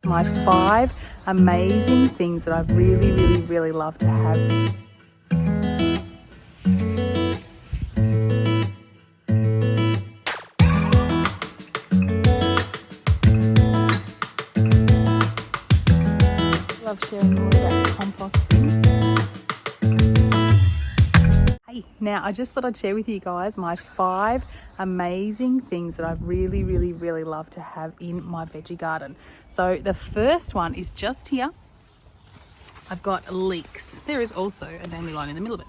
My 5 amazing things that I really love to have. Love sharing more about composting. Hey, now I just thought I'd share with you guys my 5 amazing things that I really love to have in my veggie garden. So the first one is just here. I've got leeks. There is also a dandelion in the middle of it.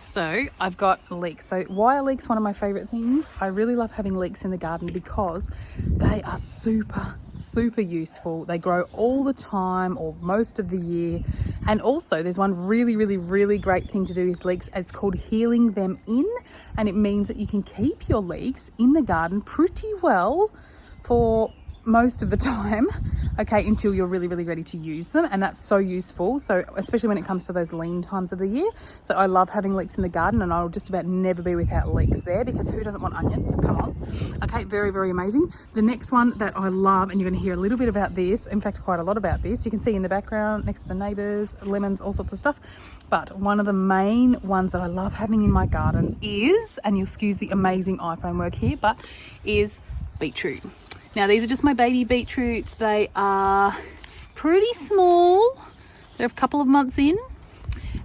So I've got leeks. So why are leeks one of my favorite things? I really love having leeks in the garden because they are super useful. They grow all the time or most of the year. And also there's one really great thing to do with leeks. It's called healing them in, and it means that you can keep your leeks in the garden pretty well for most of the time, okay, until you're really ready to use them. And that's so useful, so especially when it comes to those lean times of the year. So I love having leeks in the garden, and I'll just about never be without leeks there, because who doesn't want onions? Come on. Okay, very amazing. The next one that I love, and you're going to hear a little bit about this, in fact quite a lot about this, you can see in the background next to the neighbours, lemons, all sorts of stuff. But one of the main ones that I love having in my garden is, and you'll excuse the amazing iPhone work here, but is beetroot. Now these are just my baby beetroots. They are pretty small. They're a couple of months in,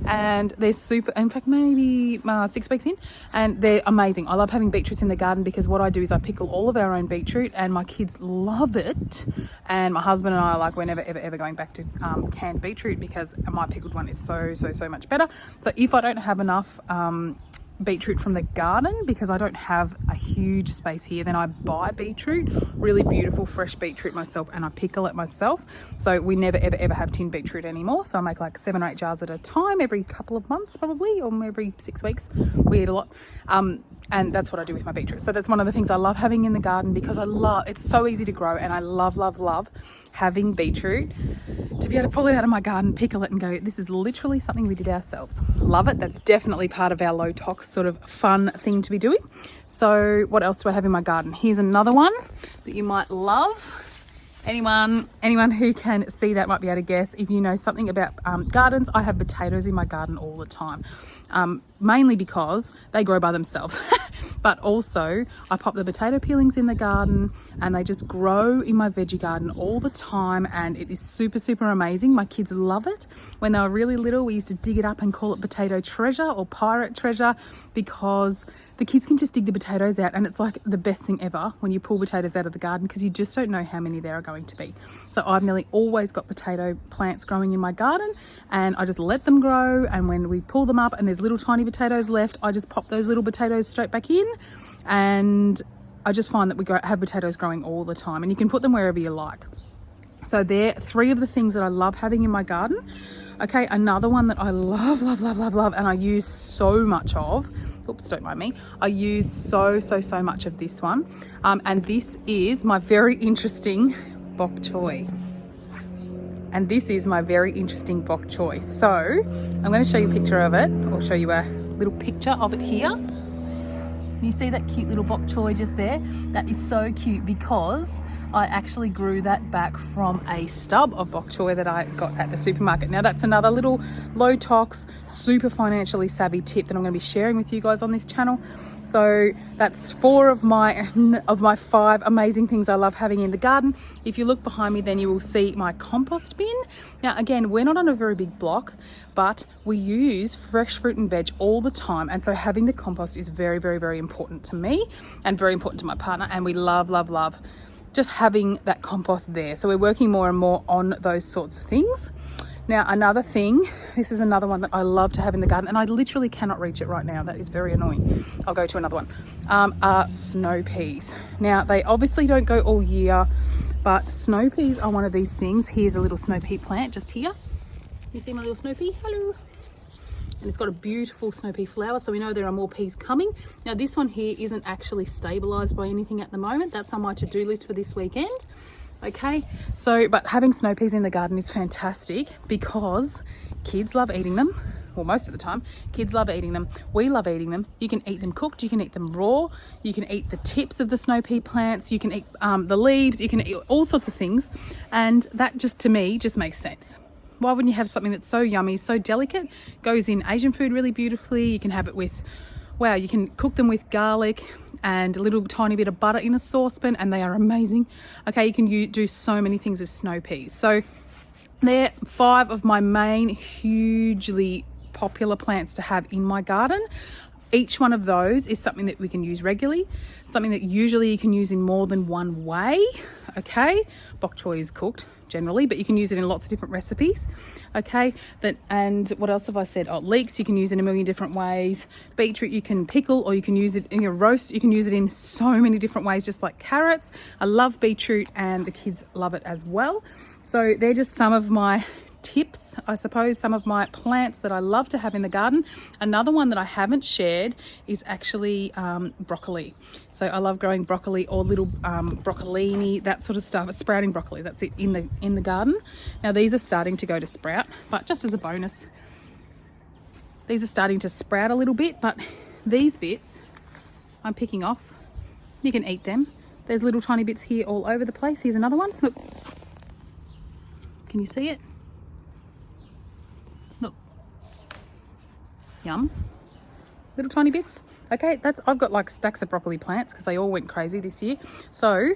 and they're super, in fact maybe 6 weeks in, and they're amazing. I love having beetroots in the garden because what I do is I pickle all of our own beetroot, and my kids love it. And my husband and I are like, we're never ever going back to canned beetroot, because my pickled one is so much better. So if I don't have enough beetroot from the garden, because I don't have a huge space here, then I buy beetroot, really beautiful fresh beetroot myself, and I pickle it myself. So we never ever have tin beetroot anymore. So I make like 7 or 8 jars at a time, every couple of months probably, or every 6 weeks. We eat a lot, and that's what I do with my beetroot. So that's one of the things I love having in the garden, because it's so easy to grow, and I love having beetroot to be able to pull it out of my garden, pickle it, and go, this is literally something we did ourselves. Love it. That's definitely part of our low tox sort of fun thing to be doing. So what else do I have in my garden? Here's another one that you might love. Anyone who can see that might be able to guess. If you know something about gardens, I have potatoes in my garden all the time, mainly because they grow by themselves. But also I pop the potato peelings in the garden, and they just grow in my veggie garden all the time, and it is super amazing. My kids love it. When they were really little, we used to dig it up and call it potato treasure or pirate treasure, because the kids can just dig the potatoes out, and it's like the best thing ever when you pull potatoes out of the garden, because you just don't know how many there are going to be. So I've nearly always got potato plants growing in my garden, and I just let them grow, and when we pull them up and there's little tiny potatoes left, I just pop those little potatoes straight back in, and I just find that we have potatoes growing all the time, and you can put them wherever you like. So they're 3 of the things that I love having in my garden. Okay, another one that I love, and I use so much of, oops, don't mind me, I use so much of this one, and this is my very interesting bok choy. And this is my very interesting bok choy. So I'm going to show you a picture of it, or show you a little picture of it here. You see that cute little bok choy just there? That is so cute, because I actually grew that back from a stub of bok choy that I got at the supermarket. Now that's another little low tox, super financially savvy tip that I'm going to be sharing with you guys on this channel. So that's 4 of my 5 amazing things I love having in the garden. If you look behind me, then you will see my compost bin. Now again, we're not on a very big block, but we use fresh fruit and veg all the time, and so having the compost is very important to me, and very important to my partner, and we love just having that compost there. So we're working more and more on those sorts of things. Now another thing, this is another one that I love to have in the garden, and I literally cannot reach it right now. That is very annoying. I'll go to another one. Are snow peas. Now they obviously don't go all year, but snow peas are one of these things. Here's a little snow pea plant just here. You see my little snow pea? Hello. And it's got a beautiful snow pea flower, so we know there are more peas coming. Now this one here isn't actually stabilized by anything at the moment. That's on my to-do list for this weekend. Okay, so but having snow peas in the garden is fantastic, because kids love eating them. well, most of the time, kids love eating them. We love eating them. You can eat them cooked. You can eat them raw. You can eat the tips of the snow pea plants. You can eat the leaves. You can eat all sorts of things. And that just, to me, just makes sense. Why wouldn't you have something that's so yummy, so delicate, goes in Asian food really beautifully. You can have it with, wow, you can cook them with garlic and a little tiny bit of butter in a saucepan, and they are amazing. Okay, you can do so many things with snow peas. So they're 5 of my main hugely popular plants to have in my garden. Each one of those is something that we can use regularly, something that usually you can use in more than one way. Okay, bok choy is cooked generally, but you can use it in lots of different recipes. Okay, and what else have I said? Oh, leeks you can use in a million different ways. Beetroot you can pickle, or you can use it in your roast. You can use it in so many different ways, just like carrots. I love beetroot and the kids love it as well. So they're just some of my tips, I suppose, some of my plants that I love to have in the garden. Another one that I haven't shared is actually broccoli. So I love growing broccoli or little broccolini, that sort of stuff. Sprouting broccoli, that's it, in the garden. Now these are starting to go to sprout, but just as a bonus, these are starting to sprout a little bit, but these bits I'm picking off. You can eat them. There's little tiny bits here all over the place. Here's another one. Look, can you see it? Look, yum, little tiny bits. Okay, I've got like stacks of broccoli plants because they all went crazy this year. So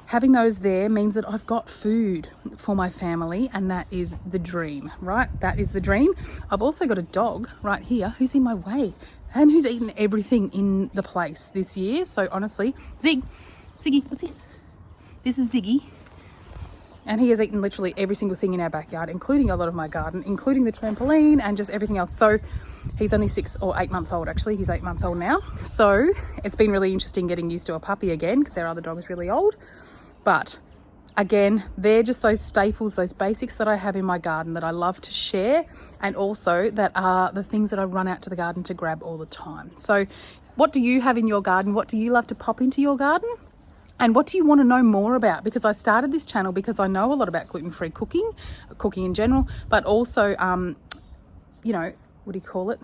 having those there means that I've got food for my family, and that is the dream, right? That is the dream. I've also got a dog right here who's in my way and who's eaten everything in the place this year. So honestly, Ziggy, what's this? This is Ziggy. And he has eaten literally every single thing in our backyard, including a lot of my garden, including the trampoline and just everything else. So he's only 6 or 8 months old, actually. He's 8 months old now. So it's been really interesting getting used to a puppy again, because our other dog is really old. But again, they're just those staples, those basics that I have in my garden that I love to share, and also that are the things that I run out to the garden to grab all the time. So what do you have in your garden? What do you love to pop into your garden? And what do you want to know more about? Because I started this channel because I know a lot about gluten-free cooking in general, but also, you know, what do you call it?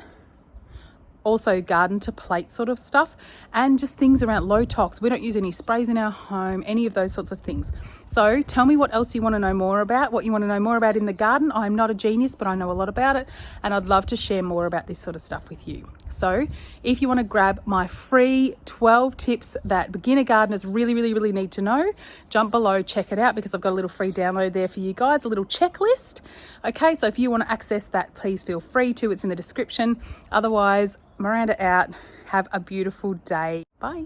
Also garden to plate sort of stuff, and just things around low tox. We don't use any sprays in our home, any of those sorts of things. So tell me what else you want to know more about, what you want to know more about in the garden. I'm not a genius, but I know a lot about it, and I'd love to share more about this sort of stuff with you. So if you want to grab my free 12 tips that beginner gardeners really need to know, jump below, check it out, because I've got a little free download there for you guys, a little checklist. Okay, so if you want to access that, please feel free to. It's in the description. Otherwise, Miranda out. Have a beautiful day. Bye.